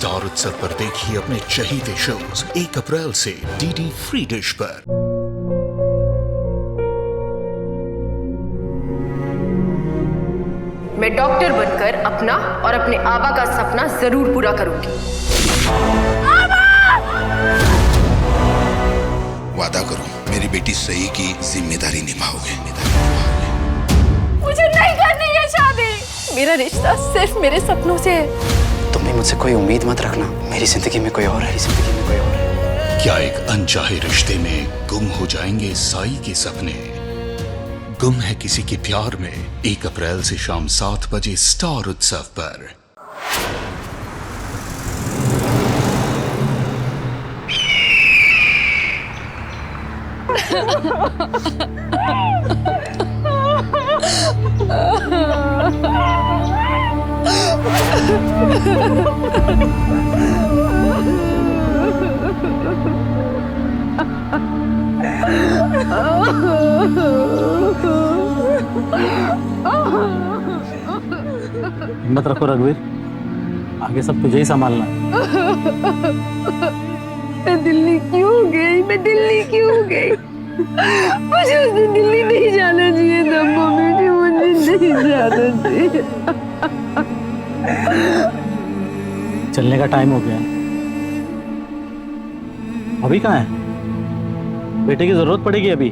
Star उत्सव पर देखिए अपने चहीते शोज 1 अप्रैल से डीडी फ्री डिश पर। मैं डॉक्टर बनकर अपना और अपने आबा का सपना जरूर पूरा करूंगी। वादा करो मेरी बेटी सही की जिम्मेदारी निभाओगे। मुझे नहीं करनी है शादी। मेरा रिश्ता सिर्फ मेरे सपनों से है। तुम भी मुझसे कोई उम्मीद मत रखना। मेरी जिंदगी में कोई और है, जिंदगी में कोई और है। क्या एक अनचाहे रिश्ते में गुम हो जाएंगे साई के सपने? गुम है किसी के प्यार में 1 अप्रैल से शाम 7 बजे स्टार उत्सव पर। हिम्मत रखो रघुवीर, आगे सब तुझे ही संभालना है। मैं दिल्ली क्यों गई? मुझे उस दिन दिल्ली नहीं जाना चाहिए था मम्मी, मुझे नहीं जाना चाहिए। चलने का टाइम हो गया है। अभी कहाँ है? बेटे की जरूरत पड़ेगी अभी।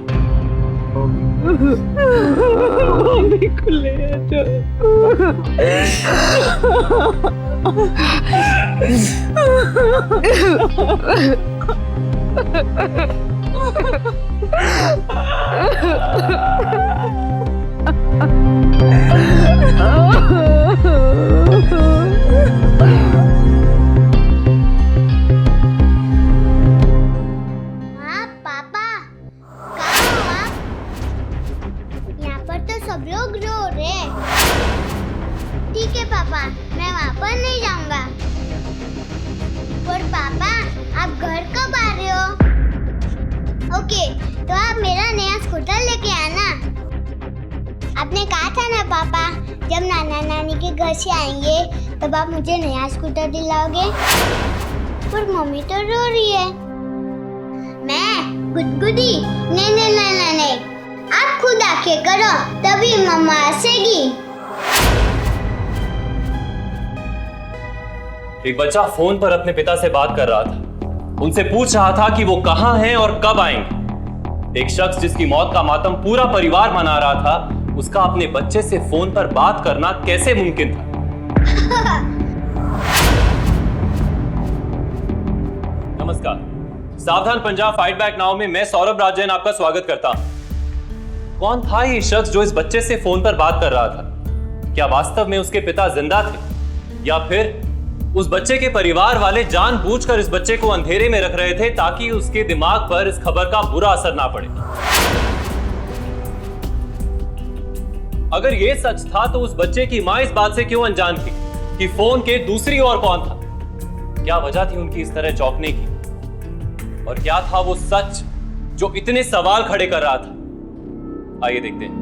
मम्मी को ले सब लोग रो रहे। ठीक है पापा, मैं वहाँ पर नहीं जाऊंगा। और पापा, आप घर कब आ रहे हो? ओके, तो आप मेरा नया स्कूटर लेके आना। आपने कहा था ना पापा, जब नाना नानी के घर से आएंगे तब आप मुझे नया स्कूटर दिलाओगे। पर मम्मी तो रो रही है। मैं गुदगुदी? नहीं, आप खुद आके करो तभी मम्मा हंसेगी। एक बच्चा फोन पर अपने पिता से बात कर रहा था। उनसे पूछ रहा था कि वो कहां हैं और कब आएंगे। एक शख्स जिसकी मौत का मातम पूरा परिवार मना रहा था, उसका अपने बच्चे से फोन पर बात करना कैसे मुमकिन था? नमस्कार, सावधान पंजाब फाइट बैक नाउ में मैं सौरभ राजन आपका स्वागत करता हूं। कौन था ये शख्स जो इस बच्चे से फोन पर बात कर रहा था? क्या वास्तव में उसके पिता जिंदा थे, या फिर उस बच्चे के परिवार वाले जानबूझकर इस बच्चे को अंधेरे में रख रहे थे ताकि उसके दिमाग पर इस खबर का बुरा असर ना पड़े? अगर ये सच था तो उस बच्चे की मां इस बात से क्यों अनजान थी कि फोन के दूसरी ओर कौन था? क्या वजह थी उनकी इस तरह चौंकने की? और क्या था वो सच जो इतने सवाल खड़े कर रहा था? आइए देखते हैं।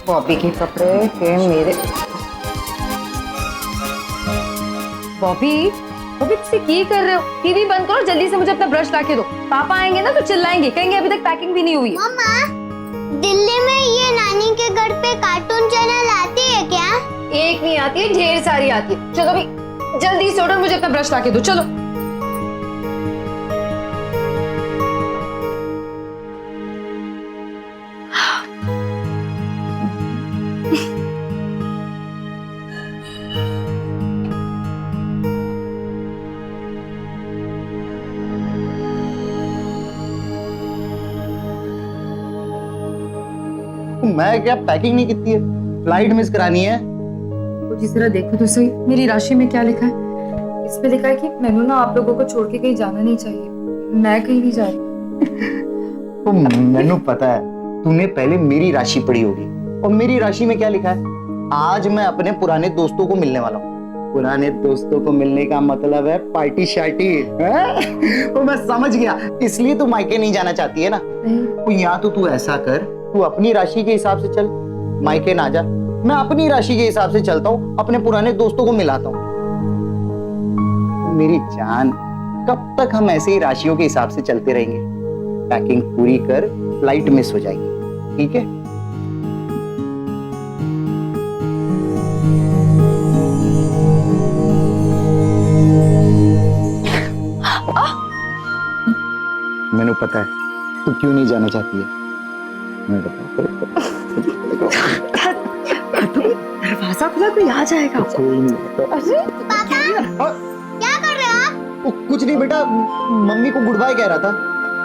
बॉबी के कपड़े के मेरे। बॉबी तुझसे की कर रहे हो? टीवी बंद करो जल्दी से, मुझे अपना ब्रश लाके दो। पापा आएंगे ना तो चिल्लाएंगे, कहेंगे अभी तक पैकिंग भी नहीं हुई। मम्मा, दिल्ली में ये नानी के घर पे कार्टून चैनल आती है क्या? एक नहीं आती है, ढेर सारी आती है। चलो अभी जल्दी से उठो, मुझे अपना ब्रश लाके दो। चलो मैं क्या पैकिंग नहीं की है? फ्लाइट मिस करानी है। तो जिस तरह देखो तो सही, मेरी राशि में क्या लिखा है? इस पे लिखा है कि मैंने ना आप लोगों को छोड़ के कहीं जाना नहीं चाहिए। मैं कहीं नहीं जा रही। तो मैंने पता है तूने पहले मेरी राशि पढ़ी होगी। और मेरी राशि में क्या लिखा है? आज मैं अपने पुराने दोस्तों को मिलने वाला हूँ। पुराने दोस्तों को मिलने का मतलब है पार्टी शार्टी। वो मैं समझ गया, इसलिए तू मायके नहीं जाना चाहती है ना। तो यहाँ तू ऐसा कर, तू अपनी राशि के हिसाब से चल, मायके ना जा। मैं अपनी राशि के हिसाब से चलता हूँ, अपने पुराने दोस्तों को मिलाता हूँ। मेरी जान, कब तक हम ऐसे ही राशियों के हिसाब से चलते रहेंगे? पैकिंग पूरी कर, फ्लाइट मिस हो जाएगी, ठीक है? मैंने पता है तू क्यों नहीं जाना चाहती है। मैं दरवाजा खुला, कोई आ जाएगा। कोई नहीं। पापा क्या कर रहे हो आप? कुछ नहीं बेटा, मम्मी को गुड बाय कह रहा था।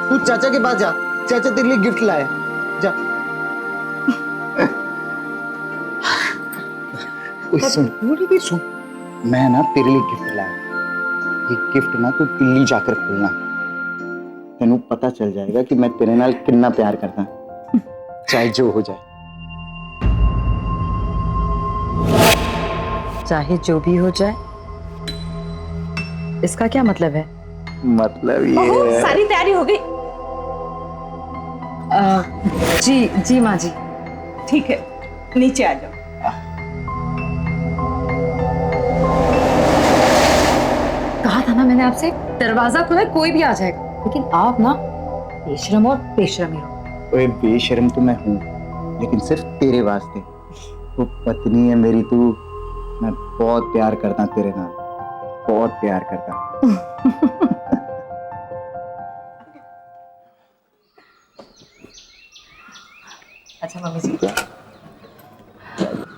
तू चाचा के पास जा, चाचा तेरे लिए गिफ्ट लाए। जा। सुन, मैं ना तेरे लिए गिफ्ट लाया। ये गिफ्ट ना तू दिल्ली जाकर खोलना, तेनू पता चल जाएगा कि मैं तेरे नाल कितना प्यार करता, चाहे जो हो जाए। चाहे जो भी हो जाए, इसका क्या मतलब है? मतलब ये है। सारी तैयारी हो गई? जी माँ जी। ठीक है, नीचे आ जाओ। कहा था ना मैंने आपसे, दरवाजा खुला है, कोई भी आ जाएगा। लेकिन आप ना बेशरम और बेशरम ही हो। ओए बेशरम तो मैं हूँ, लेकिन सिर्फ तेरे वास्ते। तू पत्नी है मेरी, तू। मैं बहुत प्यार करता तेरे नाल, बहुत प्यार करता। अच्छा मम्मी जी,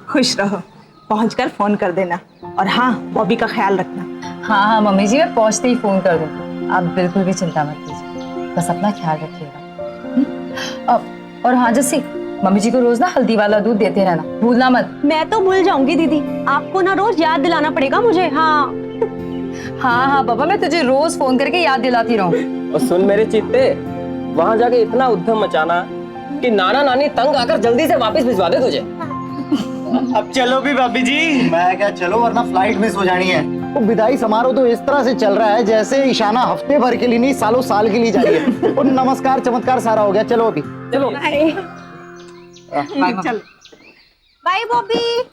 खुश रहो, पहुंचकर फोन कर देना। और हाँ, बॉबी का ख्याल रखना। हाँ हाँ मम्मी जी, मैं पहुंचते ही फोन कर दूँ। आप बिल्कुल भी चिंता मत कीजिए, बस अपना ख्याल रखिएगा। और हाँ जैसे मम्मी जी को रोज ना हल्दी वाला दूध देते रहना, भूलना मत। मैं तो भूल जाऊंगी दीदी, आपको ना रोज याद दिलाना पड़ेगा मुझे। हाँ हाँ हाँ बाबा, मैं तुझे रोज फोन करके याद दिलाती रहूँ। और सुन मेरे चित्ते, वहां जाके इतना उद्यम मचाना कि नाना नानी तंग आकर जल्दी से वापस भिजवा दे तुझे। अब चलो भी भाभी जी। मैं क्या चलो, वरना फ्लाइट मिस हो जानी है। वो विदाई समारोह तो इस तरह से चल रहा है जैसे इशाना हफ्ते भर के लिए नहीं, सालों साल के लिए जा रही है। और नमस्कार चमत्कार सारा हो गया। चलो अभी चलो। चलो बाय बॉबी।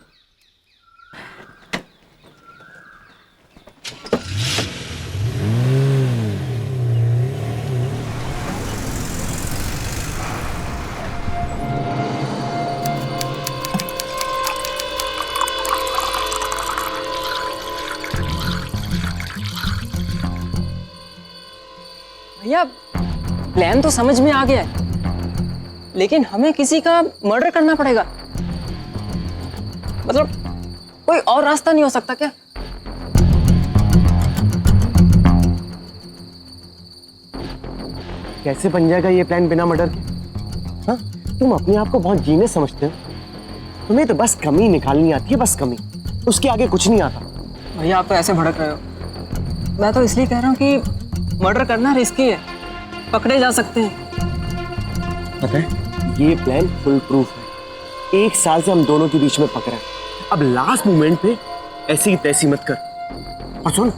भैया प्लान तो समझ में आ गया है, लेकिन हमें किसी का मर्डर करना पड़ेगा। मतलब कोई और रास्ता नहीं हो सकता क्या? कैसे बन जाएगा ये प्लान बिना मर्डर के? हाँ, तुम अपने आप को बहुत जीनियस समझते हो। तुम्हें तो बस कमी निकालनी आती है, बस कमी, उसके आगे कुछ नहीं आता। भैया आप तो ऐसे भड़क रहे हो। मैं तो इसलिए कह रहा हूँ कि मर्डर करना रिस्की है, पकड़े जा सकते हैं। पता है, ये प्लान फुल प्रूफ है। 1 साल से हम दोनों के बीच में पकड़ा है। अब लास्ट मोमेंट पे ऐसी तैसी मत कर। और सुन,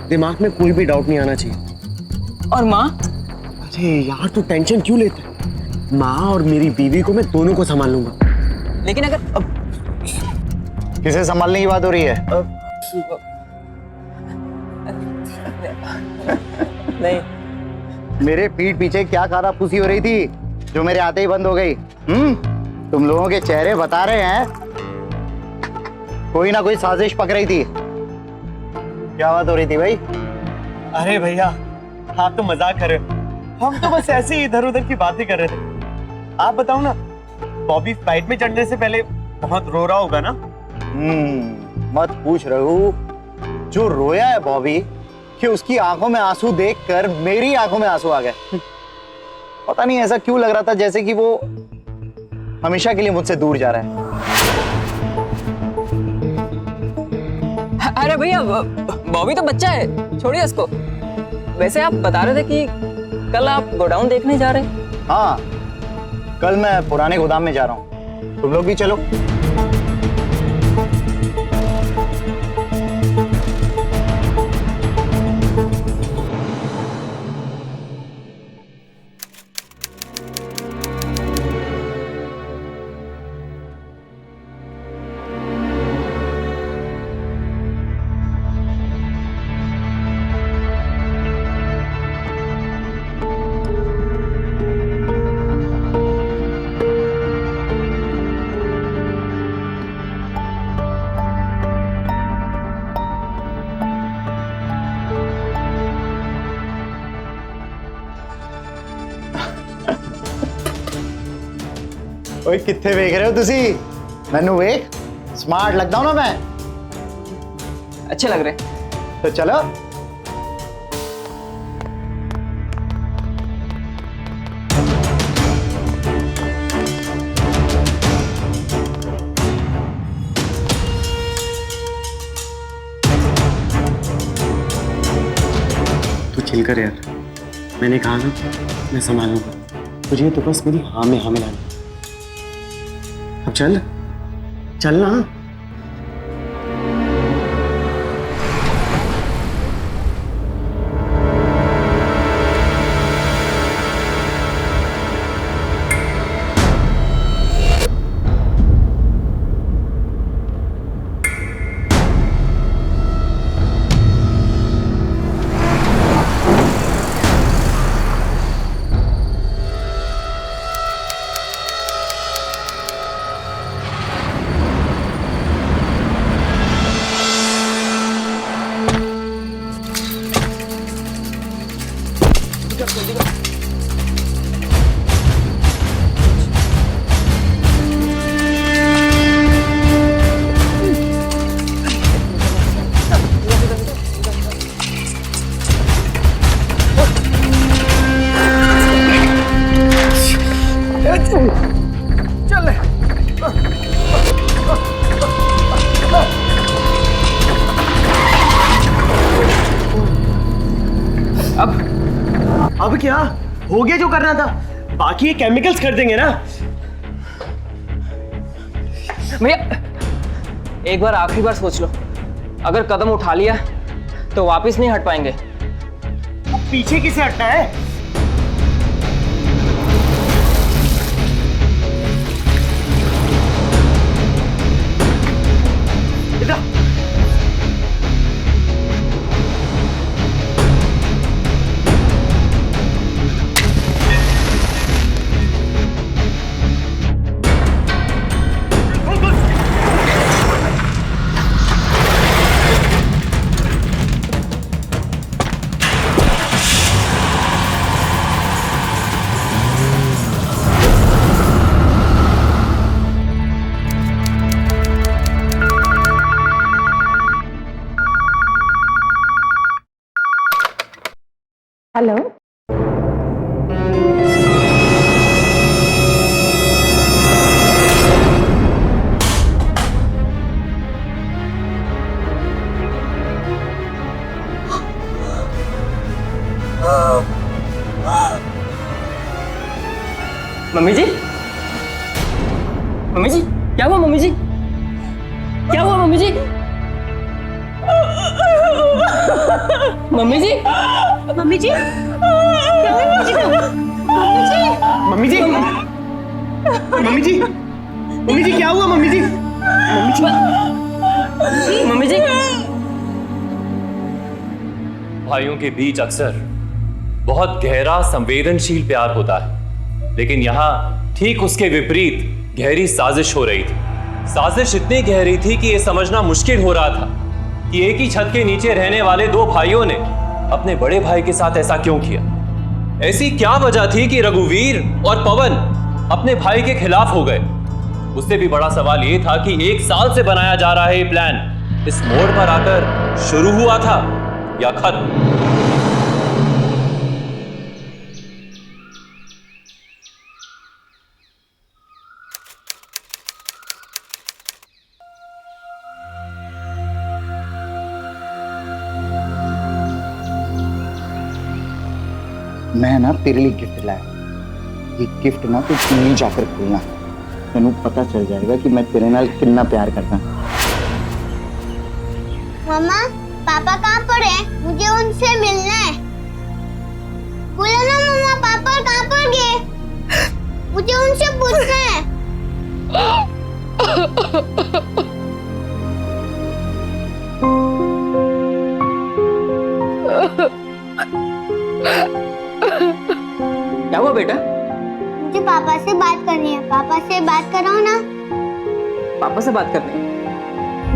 दिमाग में कोई भी डाउट नहीं आना चाहिए। और माँ? अरे यार तू टेंशन क्यों लेता है? माँ और मेरी बीवी को मैं दोनों को संभाल लूंगा। लेकिन अगर किसे संभालने की बात हो रही है? नहीं, मेरे पीठ पीछे क्या कारापूसी हो रही थी जो मेरे आते ही बंद हो गई? तुम लोगों के चेहरे बता रहे हैं कोई ना कोई साजिश पक रही थी। क्या बात हो रही थी भाई? अरे भैया आप तो मजाक कर रहे हो, हम तो बस ऐसे ही इधर उधर की बातें कर रहे थे। आप बताओ ना, बॉबी फ्लाइट में चढ़ने से पहले बहुत रो रहा होगा ना? मत पूछ रहू, जो रोया है बॉबी कि उसकी आंखों में आंसू देखकर मेरी आंखों में आंसू आ गए। पता नहीं ऐसा क्यों लग रहा था जैसे कि वो हमेशा के लिए मुझसे दूर जा रहा है। अरे भैया बॉबी तो बच्चा है, छोड़िए उसको। वैसे आप बता रहे थे कि कल आप गोडाउन देखने जा रहे हैं? हाँ, कल मैं पुराने गोदाम में जा रहा हूँ, तुम लोग भी चलो। ਓਏ ਕਿੱਥੇ ਵੇਖ ਰਹੇ ਹੋ ਤੁਸੀਂ ਮੈਨੂੰ ਵੇਖ स्मार्ट लगता हूं ना मैं अच्छे लग रहे। तो चलो तू चिल कर यार, मैंने कहा ना मैं संभालूंगा तुझे, तो बस मेरी हाँ में लाना। अब चल चलना। अब क्या हो गया जो करना था, बाकी ये केमिकल्स कर देंगे ना। भैया एक बार आखिरी बार सोच लो, अगर कदम उठा लिया तो वापस नहीं हट पाएंगे। अब पीछे किसे हटना है? हेलो मम्मी जी, मम्मी जी क्या हुआ? मम्मी जी क्या हुआ? मम्मी जी, मम्मी जी, मम्मी जी क्या हुआ मम्मी जी? मम्मी जी, मम्मी जी क्या हुआ? मम्मी जी, मम्मी जी, मम्मी जी। भाइयों के बीच अक्सर बहुत गहरा संवेदनशील प्यार होता है, लेकिन यहाँ ठीक उसके विपरीत गहरी साजिश हो रही थी। साजिश इतनी गहरी थी कि यह समझना मुश्किल हो रहा था कि एक ही छत के नीचे रहने वाले दो भाइयों ने अपने बड़े भाई के साथ ऐसा क्यों किया। ऐसी क्या वजह थी कि रघुवीर और पवन अपने भाई के खिलाफ हो गए। उससे भी बड़ा सवाल यह था कि 1 साल से बनाया जा रहा है ये प्लान इस मोड़ पर आकर शुरू हुआ था या खत्म। मैं ना तेरे लिए गिफ्ट लाया। ये गिफ्ट ना तू नहीं जाकर खोलना, तेनू पता चल जाएगा कि मैं तेरे नाल कितना प्यार करता। मम्मा पापा कहाँ पर है? मुझे उनसे मिलना है। बोलो ना मम्मा, पापा कहाँ पर गए? मुझे उनसे पूछना है। क्या हुआ बेटा? मुझे पापा से बात करनी है। पापा से बात कराओ ना। पापा से बात करनी है?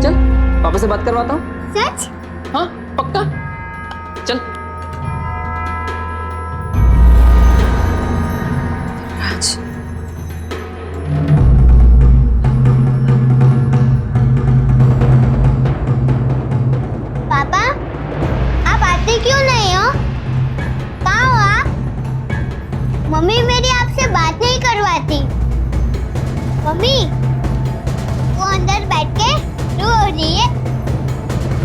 चल पापा से बात करवाता हूँ। सच? हाँ पक्का, चल। राज मम्मी वो अंदर बैठ के रो रही है।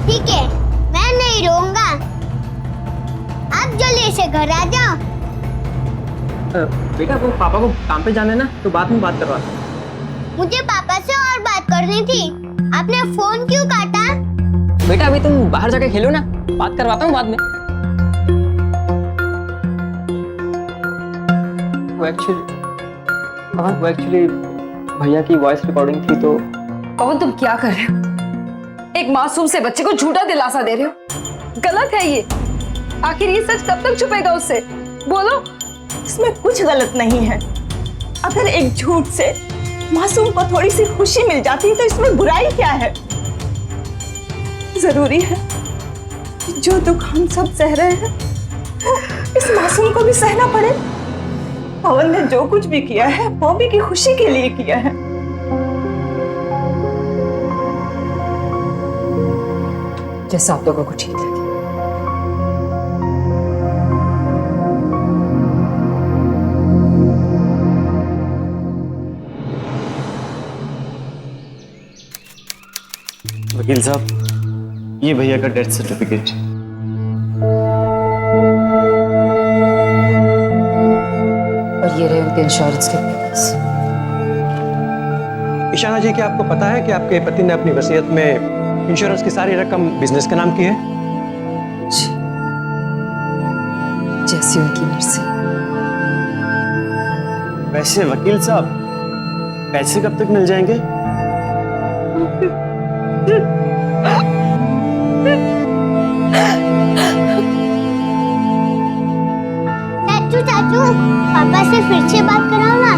ठीक है, मैं नहीं रोऊंगा। आप जल्दी से घर आ जाओ। बेटा वो पापा को काम पे जाना है ना, तो बाद में बात करवा। मुझे पापा से और बात करनी थी। आपने फोन क्यों काटा? बेटा अभी तुम बाहर जाके खेलो ना, बात करवाता हूँ बाद में। वो एक्चुअली भैया की वॉइस रिकॉर्डिंग थी तो। पवन तुम क्या कर रहे हो? एक मासूम से बच्चे को झूठा दिलासा दे रहे हो। गलत है ये। आखिर ये सच कब तक छुपेगा उससे? बोलो। इसमें कुछ गलत नहीं है। अगर एक झूठ से मासूम को थोड़ी सी खुशी मिल जाती है तो इसमें बुराई क्या है? जरूरी है कि जो दुख हम सब सह रहे हैं इस मासूम को भी सहना पड़े। पवन ने जो कुछ भी किया है बॉबी की खुशी के लिए किया है। जैसा आप लोगों को ठीक लगे। वकील साहब, ये भैया का डेथ सर्टिफिकेट। और ये रहे उनके इंश्योरेंस के पेपर्स। ईशाना जी, क्या आपको पता है कि आपके पति ने अपनी वसीयत में इंश्योरेंस की सारी रकम बिजनेस के नाम की है? जैसी उनकी मर्जी। वैसे वकील साहब, पैसे कब तक मिल जाएंगे? चाचू, पापा से फिर से बात कराओ ना।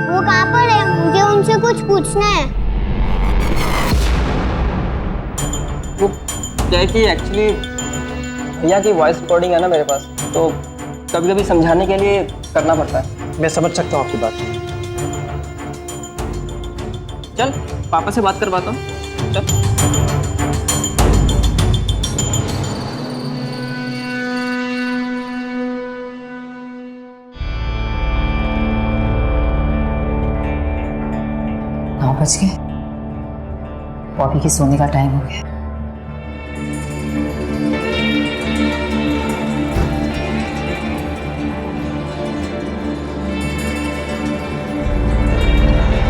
वो कहाँ पर है? मुझे उनसे कुछ पूछना है। वो क्या है कि एक्चुअली भैया की वॉइस रिकॉर्डिंग है ना मेरे पास, तो कभी कभी समझाने के लिए करना पड़ता है। मैं समझ सकता हूँ आपकी बात। चल पापा से बात करवाता हूँ। चल। बज गए। बॉबी के सोने का टाइम हो गया।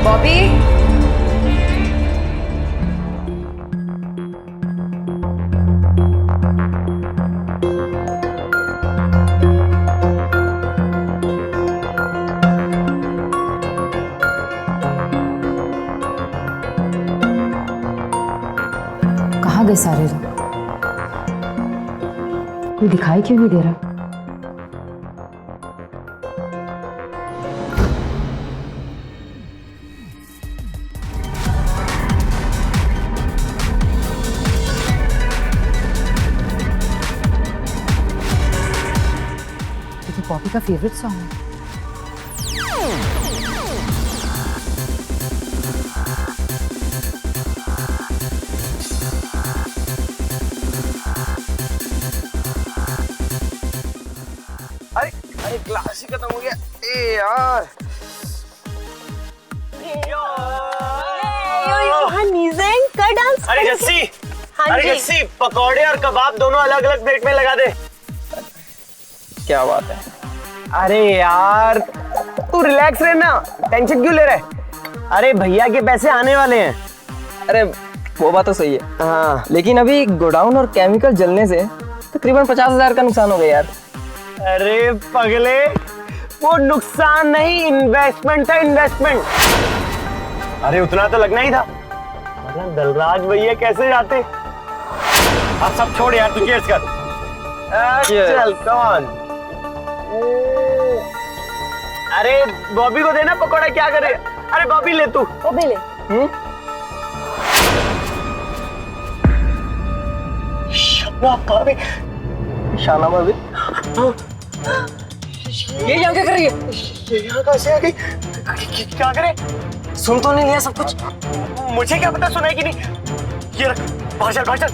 बॉबी, कहाँ गए सारे लोग? कोई दिखाई क्यों नहीं दे रहा? ये तो पॉपी का फेवरेट सॉन्ग है। अरे ग्लास ही खत्म हो गया। ए यार, अरे जस्सी, अरे जस्सी, पकौड़े और कबाब दोनों अलग अलग प्लेट में लगा दे। क्या बात है? अरे यार तू रिलैक्स रहना, टेंशन क्यों ले रहा है? अरे भैया के पैसे आने वाले हैं। अरे वो बात तो सही है, हाँ, लेकिन अभी गोडाउन और केमिकल जलने से तकरीबन 50,000 का नुकसान हो गया यार। अरे पगले, वो नुकसान नहीं, इन्वेस्टमेंट था, इन्वेस्टमेंट। अरे उतना तो लगना ही था, वरना दलराज भैया कैसे जाते। अब सब छोड़ यार, तू चीयर्स कर। चल कम ऑन। अरे बॉबी को देना पकौड़ा, क्या करे। अरे बॉबी ले, तू बॉबी ले। शाना भाभी, ये यहाँ क्या कर रही है? ये यहाँ कैसे आ गई? क्या करे? सुन तो नहीं लिया सब कुछ? मुझे क्या पता सुना है कि नहीं। ये रख, बाहर चल, बाहर चल।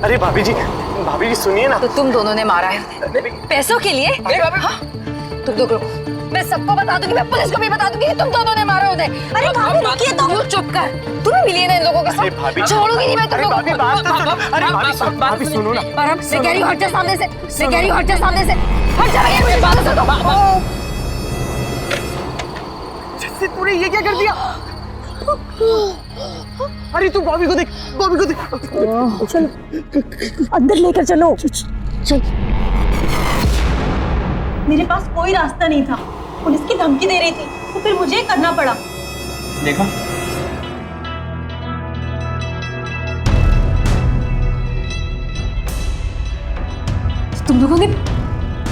अरे भाभी जी सुनिए ना। तो तुम दोनों ने मारा है पैसों के लिए? हाँ? तुम लोग रुको, मैं सबको बता दूंगी, मैं पुलिस को भी बता दूंगी कि तुम दोनों ने मारा उन्हें। अरे भाभी रुकिए तो। यू चुप कर, तुम्हें मिली ना इन लोगों के साथ। छोड़ूंगी नहीं मैं तुम लोगों को। भाभी सुनो ना। परम, मैं कह रही हूँ हट जा सामने से, मैं कह रही हूँ हट जा सामने से, हट जा मेरी बात सुनो। जैसे तूने ये क्या कर दिया? अरे तू बॉबी को देख, बॉबी को देख। चलो अंदर लेकर चलो। चल। मेरे पास कोई रास्ता नहीं था, पुलिस की धमकी दे रही थी, तो फिर मुझे करना पड़ा। देखा, तुम लोगों ने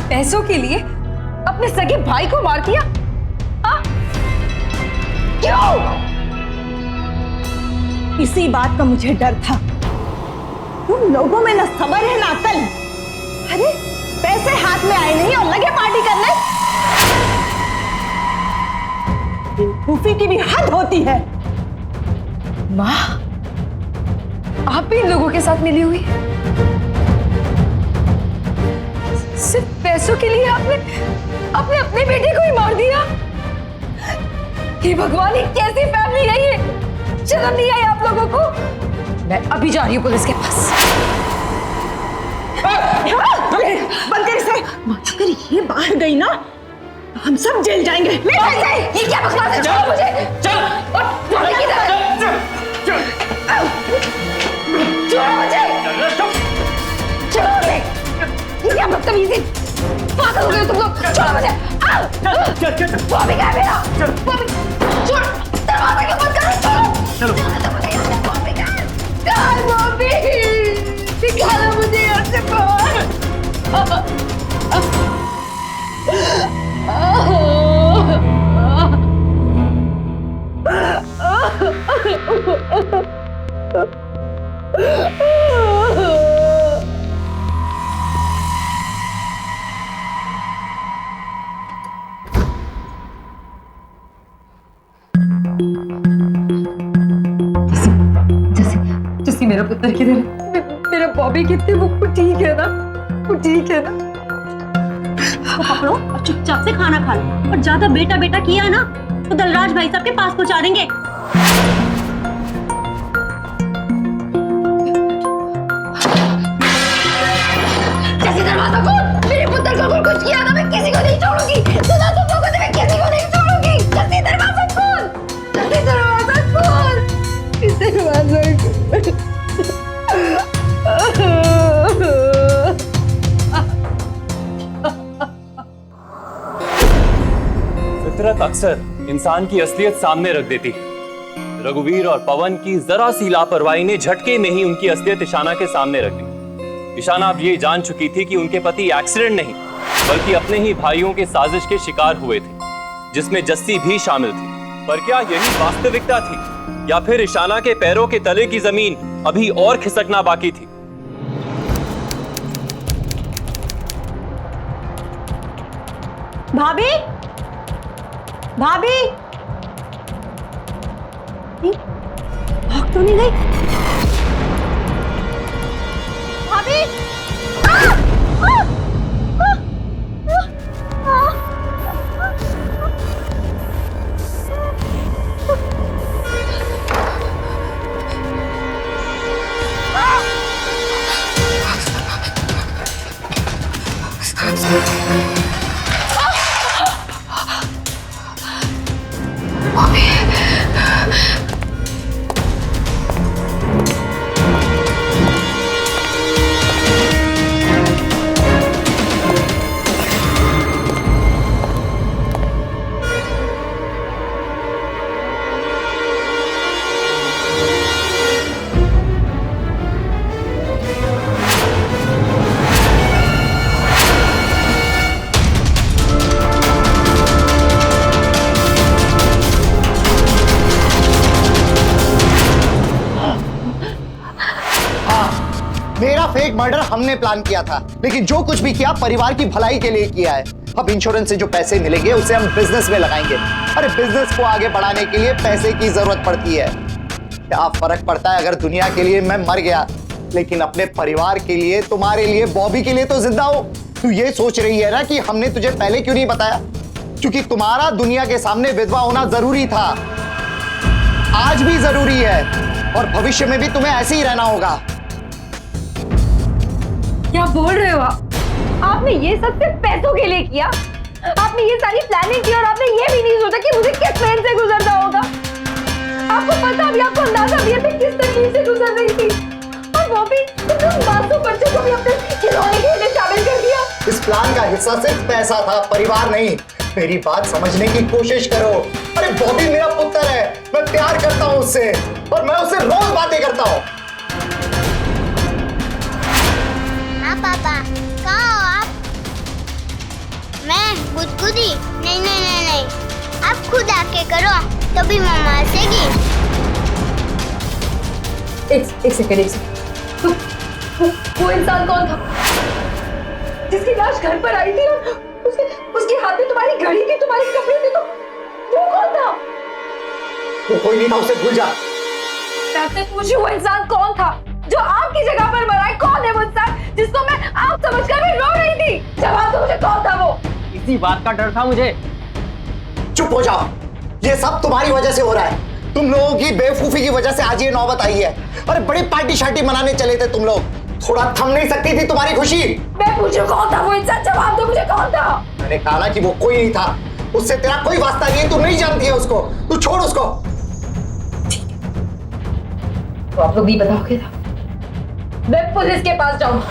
पैसों के लिए अपने सगे भाई को मार दिया? हाँ? क्यों? इसी बात का मुझे डर था। तुम लोगों में न सब्र है न अकल। अरे पैसे हाथ में आए नहीं और लगे पार्टी करने। बेवकूफी की भी हद होती है। माँ, आप भी इन लोगों के साथ मिली हुई? सिर्फ पैसों के लिए आपने अपने बेटे को ही मार दिया? हे भगवान, ये कैसी फैमिली है ये? शर्म नहीं आई आप लोगों को? मैं अभी जा रही हूँ पुलिस के पास। बंद कर इसे। अगर ये बाहर गई ना तो हम सब जेल जाएंगे। ये क्या बकवास है? छोड़ो मुझे। चल। छोड़ो मुझे। छोड़ो मुझे। ये क्या बदतमीजी? पागल हो गए तुम लोग। छोड़ो मुझे। बॉबी कहाँ है मेरा? बॉबी, छोड़। दरवाजा क्यों बंद कर रहे हो? छोड़ो। बॉबी कहाँ है? कहाँ है बॉबी? निकालो मुझे यहाँ से बाहर। जैसे मेरा पुत्र किधर है? मेरा बॉबी कितने? वो ठीक है ना? वो ठीक है ना? पकड़ो और चुपचाप से खाना खा लो, और ज्यादा बेटा बेटा किया ना तो दलराज भाई साहब के पास पहुंचा देंगे। जैसे दरवाजा खोल, मेरे पुत्र को कुछ किया ना मैं किसी को नहीं छोड़ूंगी। सुना तुम लोगों ने? मैं किसी को नहीं छोड़ूंगी। जल्दी दरवाजा खोल, जल्दी दरवाजा खोल, दरवाजा खोल। फितरत अक्सर इंसान की असलियत सामने रख देती है। रघुवीर और पवन की जरा सी लापरवाही ने झटके में ही उनकी असलियत ईशाना के सामने रख दी। ईशाना अब ये जान चुकी थी कि उनके पति एक्सीडेंट नहीं बल्कि अपने ही भाइयों के साजिश के शिकार हुए थे, जिसमें जस्सी भी शामिल थी। पर क्या यही वास्तविकता थी, या फिर ईशाना के पैरों के तले की जमीन अभी और खिसकना बाकी थी? भाभी, भाभी, भाग तो नहीं गई? भाभी, मेरा फेक मर्डर हमने प्लान किया था, लेकिन जो कुछ भी किया परिवार की भलाई के लिए किया है। अब इंश्योरेंस से जो पैसे मिलेंगे उसे हम बिजनेस में लगाएंगे। अरे बिजनेस को आगे बढ़ाने के लिए पैसे की जरूरत पड़ती है। क्या फर्क पड़ता है अगर दुनिया के लिए मैं मर गया, लेकिन अपने परिवार के लिए, तुम्हारे लिए, बॉबी के लिए तो जिंदा हो। तू ये सोच रही है ना कि हमने तुझे पहले क्यों नहीं बताया? क्योंकि तुम्हारा दुनिया के सामने विधवा होना जरूरी था, आज भी जरूरी है, और भविष्य में भी तुम्हें ऐसे ही रहना होगा। क्या बोल रहे हो आप? आपने ये सब सिर्फ पैसों के लिए किया? आपने ये सारी प्लानिंग की और आपने ये भी नहीं सोचा कि मुझे किस ट्रेन से गुजरना होगा? आपको पता भी, आपको अंदाजा भी है मैं किस तकलीफ से गुजर रही थी, और वो भी तुम मासूम बच्चे को भी अपने खिलौने के लिए शामिल कर दिया। इस प्लान का हिस्सा सिर्फ पैसा था, परिवार नहीं। मेरी बात समझने की कोशिश करो। अरे बॉबी मेरा पुत्र है, मैं प्यार करता हूँ उससे, और मैं उससे रोज बातें करता हूँ। हाँ पापा, कहाँ हो आप? मैं गुदगुदी? नहीं नहीं नहीं नहीं, आप खुद आके करो, तभी मम्मा हंसेगी। एक सेकंड। वो इंसान कौन था जिसकी लाश घर पर आई थी और उसके हाथ में तुम्हारी घड़ी थी, तुम्हारे कपड़े थे? तो वो कौन था? वो कोई नहीं था, उसे भूल जा। मैं आपसे पूछी वो इंसान कौन था जो आपकी जगह पर मरा है? कौन है वो इंसान जिसको मैं आप समझकर भी रो रही थी? जवाब दो मुझे, कौन था वो? इसी बात का डर था मुझे। चुप हो जाओ, ये सब तुम्हारी वजह से हो रहा है। तुम लोगों की बेवकूफी की वजह से आज ये नौबत आई है। अरे बड़ी पार्टी शार्टी मनाने चले थे तुम लोग, थोड़ा थम नहीं सकती थी तुम्हारी खुशी? मैं पूछूं कौन था वो इंसान? जवाब दो मुझे, कौन था? मैंने कहा ना कि वो कोई नहीं था, उससे तेरा कोई वास्ता नहीं है, तू नहीं जानती है उसको, तू छोड़ उसको। तो आप लोग नहीं बताओगे ना? मैं पुलिस के पास जाऊंगी,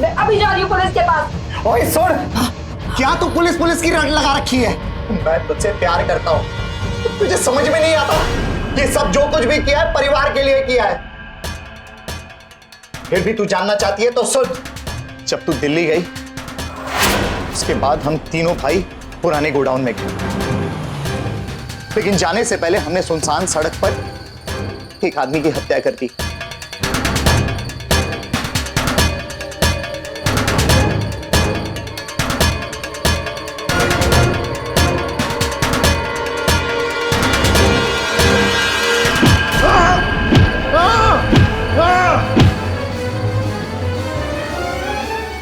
मैं अभी जा रही हूँ पुलिस के पास। ओए सुन, क्या तू पुलिस की रट लगा रखी है? मैं तुझसे प्यार करता हूँ, तुझे समझ में नहीं आता? ये सब जो कुछ भी किया है परिवार के लिए किया है। फिर भी तू जानना चाहती है तो सुन, जब तू दिल्ली गई उसके बाद हम तीनों भाई पुराने गोडाउन में गए, लेकिन जाने से पहले हमने सुनसान सड़क पर एक आदमी की हत्या कर दी।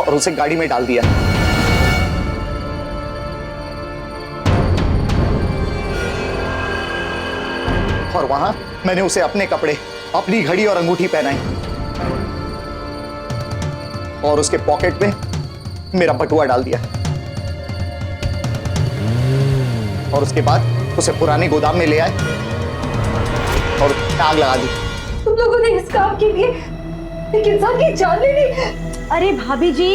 और उसे गाड़ी में डाल दिया। और वहां मैंने उसे अपने कपड़े, अपनी घड़ी और अंगूठी पहनाई, और उसके पॉकेट में मेरा बटुआ डाल दिया, और उसके बाद उसे पुराने गोदाम में ले आए और आग लगा दी। तुम लोगों ने इस काम के लिए एक इंसान की जान ले ली। अरे भाभी जी,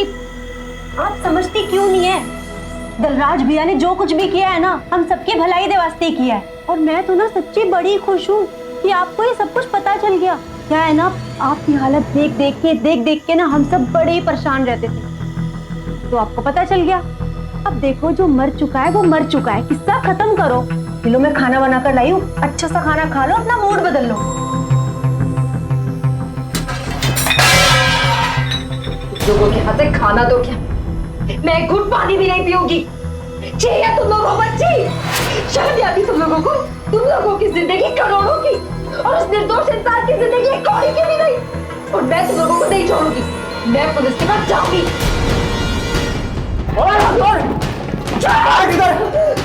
आप समझती क्यों नहीं है? दलराज भैया ने जो कुछ भी किया है ना, हम सबके भलाई दे वास्ते किया है। और मैं तो ना सच्ची बड़ी खुश हूँ कि आपको ये सब कुछ पता चल गया। क्या है ना, आपकी हालत देख देख के ना हम सब बड़े ही परेशान रहते थे, तो आपको पता चल गया। अब देखो, जो मर चुका है वो मर चुका है, किस्सा खत्म करो। लो, मैं खाना बना कर लाई हूँ, अच्छा सा खाना खा लो, अपना मूड बदल लो। लोगों के हाथ से खाना दो क्या? मैं एक घुट पानी भी नहीं पीऊंगी। चाहिए तुम लोगों बच्ची? शर्म आती तुम लोगों को? तुम लोगों की जिंदगी करोड़ों की, और उस निर्दोष इंसान की जिंदगी एक कौड़ी की भी नहीं। और मैं तुम लोगों को नहीं छोड़ूंगी, मैं पुलिस के पास जाऊंगी।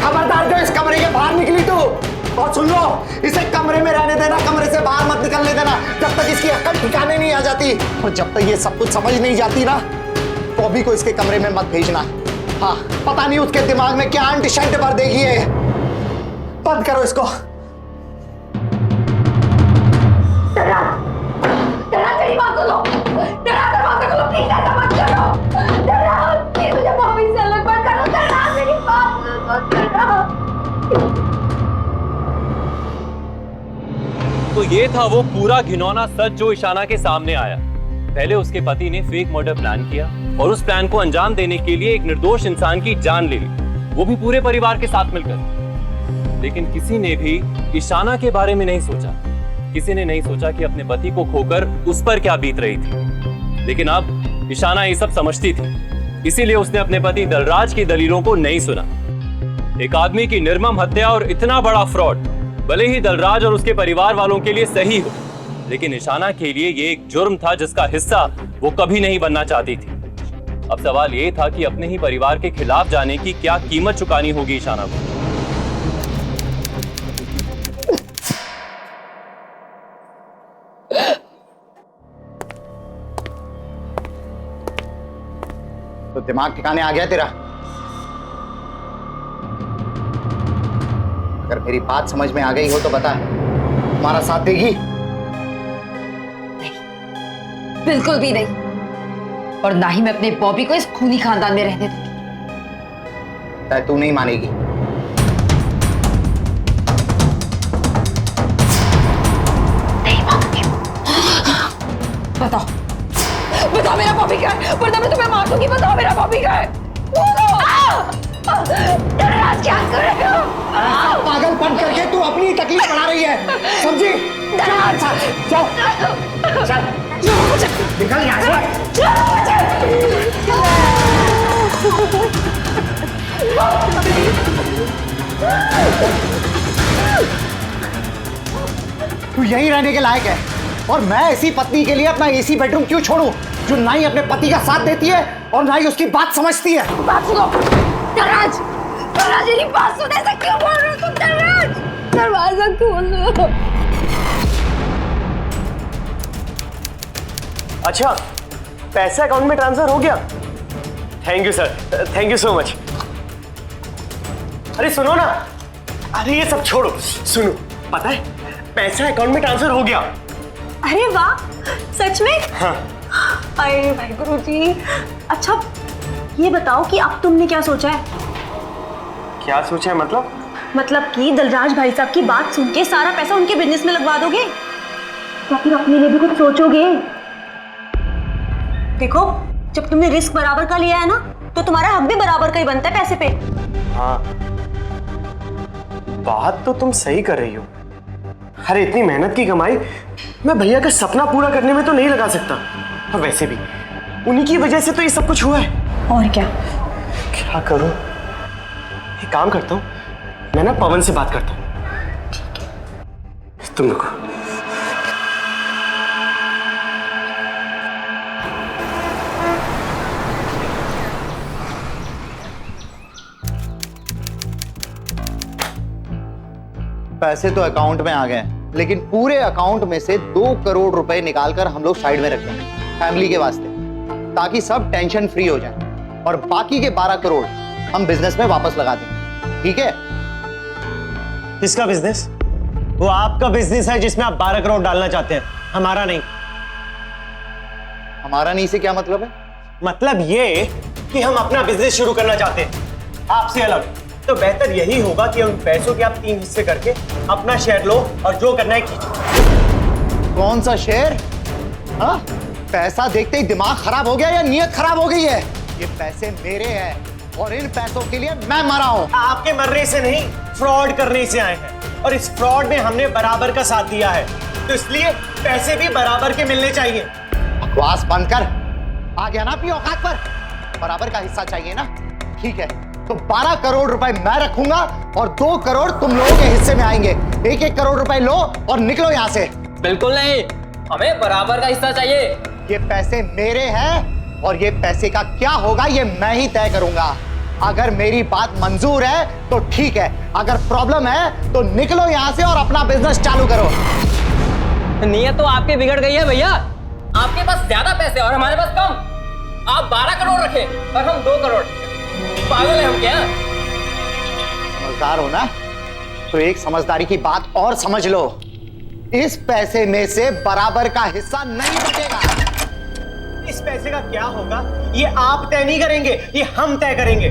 खबरदार, जो इस कमरे के बाहर निकली तू, और सुन लो, इसे कमरे में रहने देना, कमरे से बाहर मत निकलने देना जब तक इसकी अक्ल ठिकाने नहीं आ जाती। और जब तक ये सब कुछ समझ नहीं जाती ना, बॉबी को इसके कमरे में मत भेजना। हाँ, पता नहीं उसके दिमाग में क्या अंट शंट भर देगी है। बंद करो इसको। मेरी बात सुनो, दरवाजा खोलो प्लीज, ऐसा मत करो। प्लीज मुझे मम्मी से अलग मत करो। मेरी बात सुनो। तो ये था वो पूरा घिनौना सच जो ईशाना के सामने आया। पहले उसके पति ने फेक मर्डर प्लान किया और उस प्लान को अंजाम देने के लिए एक निर्दोष इंसान की जान ले ली, वो भी पूरे परिवार के साथ मिलकर। लेकिन किसी ने भी ईशाना के बारे में नहीं सोचा। किसी ने नहीं सोचा कि अपने पति को खोकर उस पर क्या बीत रही थी। लेकिन अब ईशाना ये सब समझती थी, इसीलिए उसने अपने पति दलराज की दलीलों को नहीं सुना। एक आदमी की निर्मम हत्या और इतना बड़ा फ्रॉड भले ही दलराज और उसके परिवार वालों के लिए सही हो, लेकिन ईशाना के लिए ये एक जुर्म था जिसका हिस्सा वो कभी नहीं बनना चाहती थी। अब सवाल ये था कि अपने ही परिवार के खिलाफ जाने की क्या कीमत चुकानी होगी ईशाना को। तो दिमाग ठिकाने आ गया तेरा? अगर मेरी बात समझ में आ गई हो तो बता, तुम्हारा साथ देगी? बिल्कुल भी नहीं, और ना ही मैं अपने बॉबी को इस खूनी खानदान में रहने दूंगी। तू नहीं मानेगी। नहीं मानूंगी। बताओ बताओ मेरा बॉबी क्या है, वरना मैं तुम्हें मार दूंगी। बताओ मेरा बॉबी क्या है, बोलो। दराज क्या कर रहे हो? पागलपन करके तू अपनी तकलीफ बढ़ा रही है, समझी? दराज चल निकल यहाँ से। तू यहीं रहने के लायक है, और मैं ऐसी पत्नी के लिए अपना एसी बेडरूम क्यों छोड़ूं जो ना ही अपने पति का साथ देती है और ना ही उसकी बात समझती है। बात सुनो दराज, दराज मेरी बात सुन, ऐसा क्यों बोल रहे हो तुम? दराज दरवाजा खोलो। अच्छा, पैसा अकाउंट में ट्रांसफर हो गया? Thank you sir, thank you so much. अरे सुनो ना, अरे ये सब छोड़ो, सुनो, पता है पैसा अकाउंट में ट्रांसफर हो गया। अरे वाह, सच में? हाँ। अरे भाई गुरुजी, अच्छा ये बताओ कि अब तुमने क्या सोचा है? क्या सोचा है मतलब? मतलब कि दलराज भाई साहब की बात सुन के सारा पैसा उनके बिजनेस में लगवा दोगे या फिर अपने लिए भी कुछ सोचोगे? देखो, जब तुमने रिस्क बराबर का लिया है ना, तो तुम्हारा हक भी बराबर का ही बनता है पैसे पे। हाँ, बात तो तुम सही कर रही हो। अरे इतनी मेहनत की कमाई मैं भैया का सपना पूरा करने में तो नहीं लगा सकता, और वैसे भी उन्हीं की वजह से तो ये सब कुछ हुआ है। और क्या? क्या करूं? एक काम करता हूं, मैं ना पवन से बात करता हूं। ठीक है, तुम रुको। पैसे तो अकाउंट में आ गए, लेकिन पूरे अकाउंट में से 2 करोड़ रुपए निकालकर हम लोग साइड में रखें फैमिली के वास्ते, ताकि सब टेंशन फ्री हो जाए, और बाकी के 12 करोड़ हम बिजनेस में वापस लगा देंगे। ठीक है? किसका बिजनेस? वो आपका बिजनेस है जिसमें आप 12 करोड़ डालना चाहते हैं, हमारा नहीं। हमारा नहीं से क्या मतलब है? मतलब ये कि हम अपना बिजनेस शुरू करना चाहते हैं आपसे अलग। तो बेहतर यही होगा कि उन पैसों के आप 3 हिस्से करके अपना शेयर लो और जो करना है कीजिए। कौन सा शेयर? हाँ? पैसा देखते ही दिमाग खराब हो गया या नीयत खराब हो गई है? ये पैसे मेरे हैं और इन पैसों के लिए मैं मरा हूं। आपके मरने से नहीं, फ्रॉड करने से आए हैं, और इस फ्रॉड में हमने बराबर का साथ दिया है, तो इसलिए पैसे भी बराबर के मिलने चाहिए। बकवास बंद कर, आ गया ना अपनी औकात पर? बराबर का हिस्सा चाहिए ना? ठीक है, तो 12 करोड़ रुपए मैं रखूंगा और 2 करोड़ तुम लोगों के हिस्से में आएंगे। 1-1 करोड़ रुपए लो और निकलो यहाँ से। बिल्कुल नहीं, हमें बराबर का हिस्सा चाहिए। ये पैसे मेरे हैं और ये पैसे का क्या होगा ये मैं ही तय करूंगा। अगर मेरी बात मंजूर है तो ठीक है, अगर प्रॉब्लम है तो निकलो यहाँ से और अपना बिजनेस चालू करो। नीयत तो आपकी बिगड़ गई है भैया। आपके पास ज्यादा पैसे और हमारे पास कम। आप 12 करोड़ रखे और हम 2 करोड़। पागल है हम क्या? समझदार हो ना, तो एक समझदारी की बात और समझ लो, इस पैसे में से बराबर का हिस्सा नहीं बचेगा। इस पैसे का क्या होगा ये आप तय नहीं करेंगे, ये हम तय करेंगे।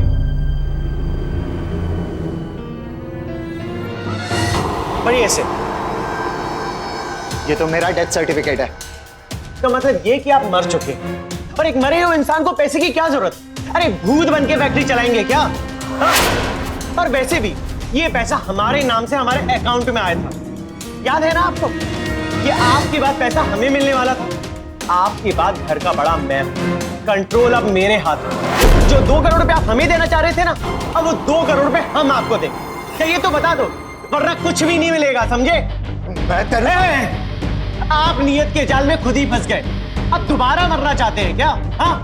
बढ़िया से, ये तो मेरा डेथ सर्टिफिकेट है। तो मतलब ये कि आप मर चुके हैं, और एक मरे हुए इंसान को पैसे की क्या जरूरत? अरे भूत बन के फैक्ट्री चलाएंगे क्या? हाँ? और वैसे भी ये पैसा हमारे नाम से हमारे अकाउंट में आया था, याद है ना आपको? ये आपके बाद पैसा हमें मिलने वाला था। आपके बाद घर का बड़ा मैं, कंट्रोल अब मेरे हाथ में। जो 2 करोड़ रुपए आप हमें देना चाह रहे थे ना, अब वो 2 करोड़ रुपए हम आपको दें। क्या ये तो बता दो, वरना कुछ भी नहीं मिलेगा, समझे? आप नियत के जाल में खुद ही फंस गए, अब दोबारा मरना चाहते हैं क्या? हाँ,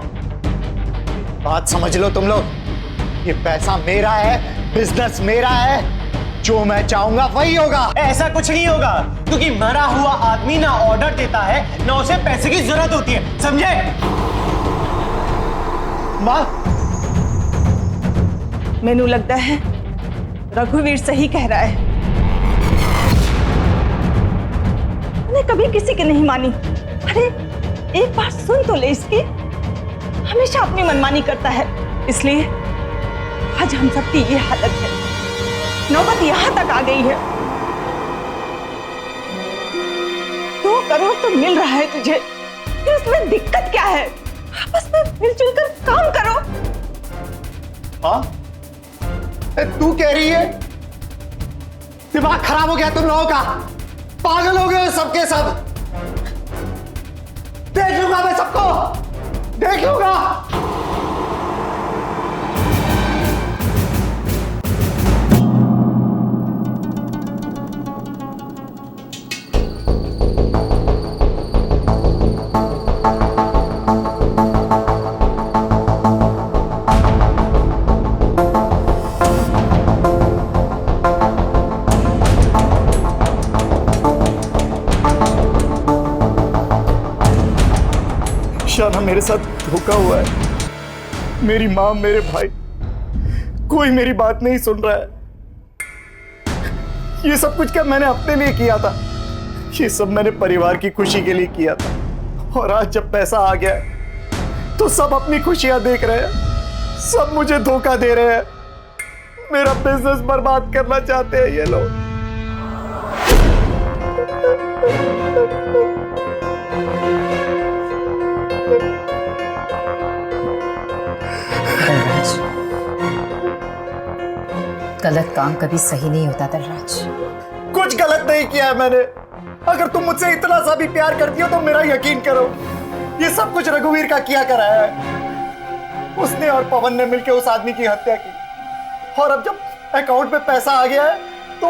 बात समझ लो तुम लोग, ये पैसा मेरा है, बिजनेस मेरा है, जो मैं चाहूंगा वही होगा। ऐसा कुछ नहीं होगा, क्योंकि मरा हुआ आदमी ना ऑर्डर देता है ना उसे पैसे की जरूरत होती है, समझे? माँ, मैनू लगता है रघुवीर सही कह रहा है। मैंने कभी किसी की नहीं मानी। अरे एक बार सुन तो ले इसकी। हमेशा अपनी मनमानी करता है, इसलिए आज हम सबकी ये हालत है। नौबत यहां तक आ गई है। 2 करोड़ तो मिल रहा है तुझे, फिर इसमें दिक्कत क्या है? आपस में मिलजुल कर काम करो। हाँ? तू कह रही है? दिमाग खराब हो गया तुम लोगों का, पागल हो गए सबके सब। देख लूंगा मैं सबको, देख लूंगा। शाना, मेरे साथ धोखा हुआ है। मेरी माँ, मेरे भाई, कोई मेरी बात नहीं सुन रहा है। ये सब कुछ क्या मैंने अपने लिए किया था? ये सब मैंने परिवार की खुशी के लिए किया था। और आज जब पैसा आ गया है तो सब अपनी खुशियां देख रहे हैं, सब मुझे धोखा दे रहे हैं। मेरा बिजनेस बर्बाद करना चाहते हैं ये लोग। गलत काम कभी सही नहीं होता दलराज। कुछ गलत नहीं किया है मैंने। अगर तुम मुझसे इतना सा भी प्यार करती हो तो मेरा यकीन करो, ये सब कुछ रघुवीर का किया कराया है। उसने और पवन ने मिलकर उस आदमी की हत्या की, और अब जब अकाउंट में पैसा आ गया है तो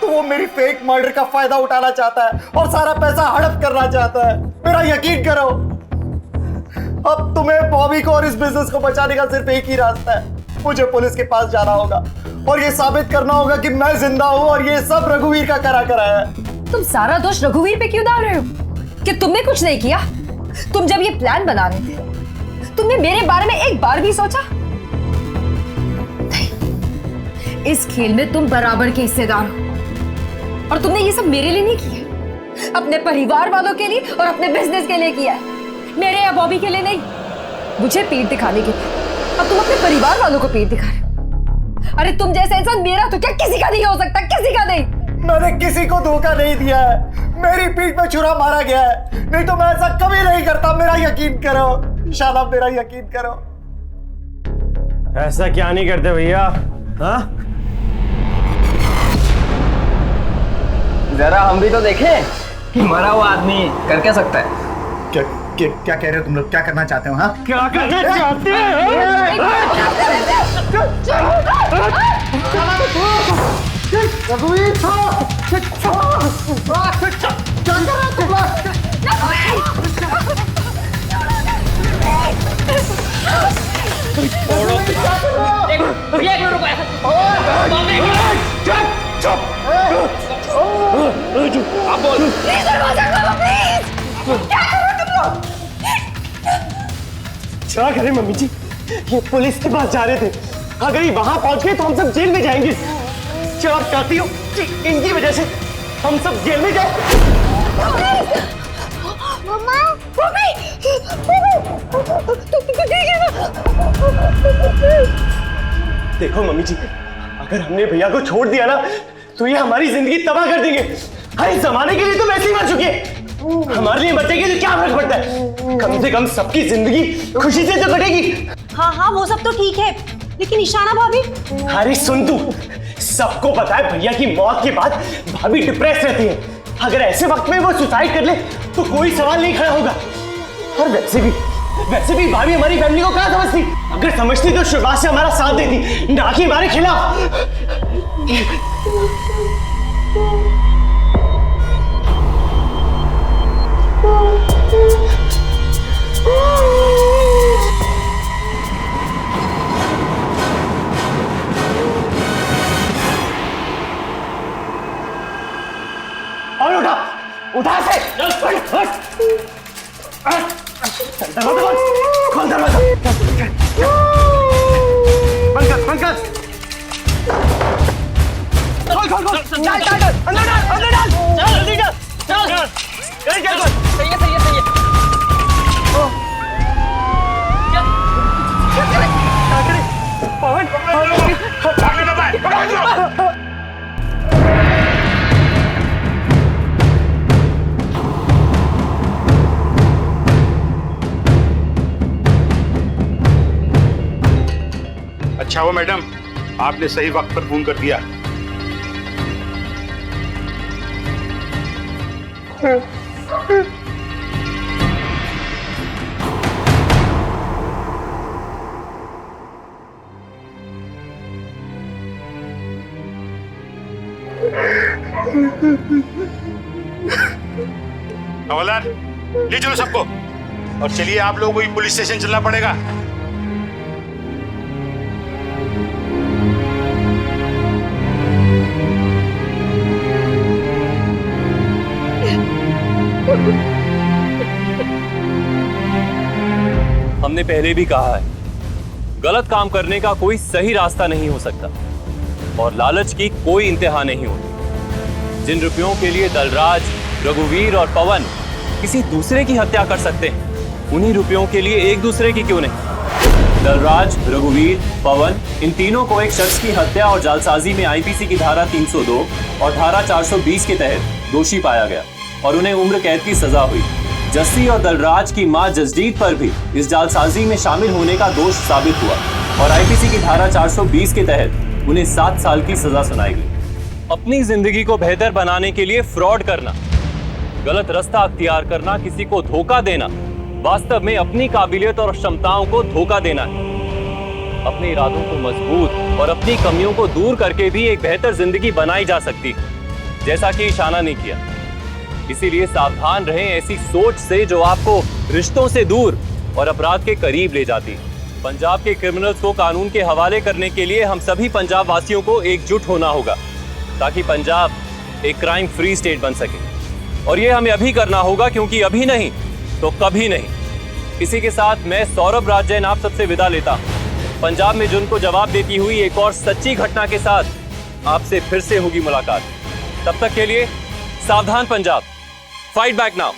वो मेरी फेक मर्डर का फायदा उठाना चाहता है और सारा पैसा हड़प करना चाहता है। मेरा यकीन करो, अब तुम्हें बॉबी को और इस बिजनेस को बचाने का सिर्फ एक ही रास्ता है। मुझे पुलिस के पास जाना होगा और ये साबित करना होगा कि मैं जिंदा हूं और ये सब रघुवीर का करा कराया है। तुम सारा दोष रघुवीर पे क्यों डाल रहे हो? कि तुमने कुछ नहीं किया? तुम जब ये प्लान बना रहे थे, तुमने मेरे बारे में एक बार भी सोचा? नहीं, इस खेल में तुम बराबर के हिस्सेदार हो, और तुमने ये सब मेरे लिए नहीं किया, अपने परिवार वालों के लिए और अपने बिजनेस के लिए किया है, मेरे या बॉबी के लिए नहीं। मुझे पीठ दिखाने के लिए अब तुम अपने परिवार वालों को पीठ दिखा रहे हो। अरे तुम जैसा इंसान मेरा तो क्या किसी का नहीं हो सकता, किसी का नहीं। मैंने किसी को धोखा नहीं दिया है, मेरी पीठ पे छुरा मारा गया है, नहीं तो मैं ऐसा कभी नहीं करता। मेरा यकीन करो शाना, मेरा यकीन करो। ऐसा क्या नहीं करते भैया? हाँ, जरा हम भी तो देखें कि मरा हुआ आदमी कर क्या सकता है। क्या कह रहे हो तुम लोग? क्या करना चाहते हो? हाँ, क्या करना चाहते हैं? रघुवीर, आप बोल। क्या करें मम्मी जी, ये पुलिस के पास जा रहे थे, अगर ये वहां पहुंच गए तो हम सब जेल में जाएंगे। क्या आप चाहती हो कि इनकी वजह से हम सब जेल में जाए? देखो मम्मी जी, अगर हमने भैया को छोड़ दिया ना तो ये हमारी जिंदगी तबाह कर देंगे। हर जमाने के लिए तो वैसे ही मर चुके हैं, हमारे लिए बचेंगे तो क्या फर्क पड़ता है? कम से कम सबकी जिंदगी खुशी से तो कटेगी। हाँ हाँ वो सब तो ठीक है, लेकिन ईशाना भाभी। अरे सुन तू, सबको पता है भैया की मौत के बाद भाभी डिप्रेस रहती है। अगर ऐसे वक्त में वो सुसाइड कर ले तो कोई सवाल नहीं खड़ा होगा। और वैसे भी भाभी हमारी फैमिली को कहाँ समझती? अगर समझती तो शुरुआत से हमारा साथ देती, ना कि हमारे खिलाफ। खोल दरवाजा। बंद कर, बंद कर। खोल, खोल, खोल। डाल, डाल, डाल, अंदर डाल, अंदर डाल। चल, जल्दी चल, चल। गाड़ी चल, चल। सही है, सही है, सही है। पवन, अच्छा हुआ मैडम, आपने सही वक्त पर फोन कर दिया। हवलदार, ले चलो सबको और चलिए, आप लोगों को ही पुलिस स्टेशन चलना पड़ेगा। हमने पहले भी कहा है, गलत काम करने का कोई सही रास्ता नहीं हो सकता और लालच की कोई इंतहा नहीं होती। जिन रुपयों के लिए दलराज, रघुवीर और पवन किसी दूसरे की हत्या कर सकते हैं, उन्हीं रुपयों के लिए एक दूसरे की क्यों नहीं? दलराज, रघुवीर, पवन, इन तीनों को एक शख्स की हत्या और जालसाजी में आईपीसी की धारा 302 और धारा 420 के तहत दोषी पाया गया और उन्हें उम्र कैद की सजा हुई। जस्सी और दलराज की मां जसजीत पर भी इस जालसाजी में शामिल होने का दोष साबित हुआ और आईपीसी की धारा 420 के तहत उन्हें 7 साल की सजा सुनाई गई। अपनी जिंदगी को बेहतर बनाने के लिए फ्रॉड करना, गलत रास्ता अख्तियार करना, किसी को धोखा देना, वास्तव में अपनी काबिलियत और क्षमताओं को धोखा देना है। अपने इरादों को मजबूत और अपनी कमियों को दूर करके भी एक बेहतर जिंदगी बनाई जा सकती है, जैसा कि ईशाना ने किया। इसीलिए सावधान रहें ऐसी सोच से जो आपको रिश्तों से दूर और अपराध के करीब ले जाती है। पंजाब के क्रिमिनल्स को कानून के हवाले करने के लिए हम सभी पंजाब वासियों को एकजुट होना होगा ताकि पंजाब एक क्राइम फ्री स्टेट बन सके। और ये हमें अभी करना होगा, क्योंकि अभी नहीं तो कभी नहीं। इसी के साथ मैं सौरभ राज जैन आप सबसे विदा लेता हूं। पंजाब में जुर्म को जवाब देती हुई एक और सच्ची घटना के साथ आपसे फिर से होगी मुलाकात। तब तक के लिए सावधान पंजाब, फाइट बैक नाउ।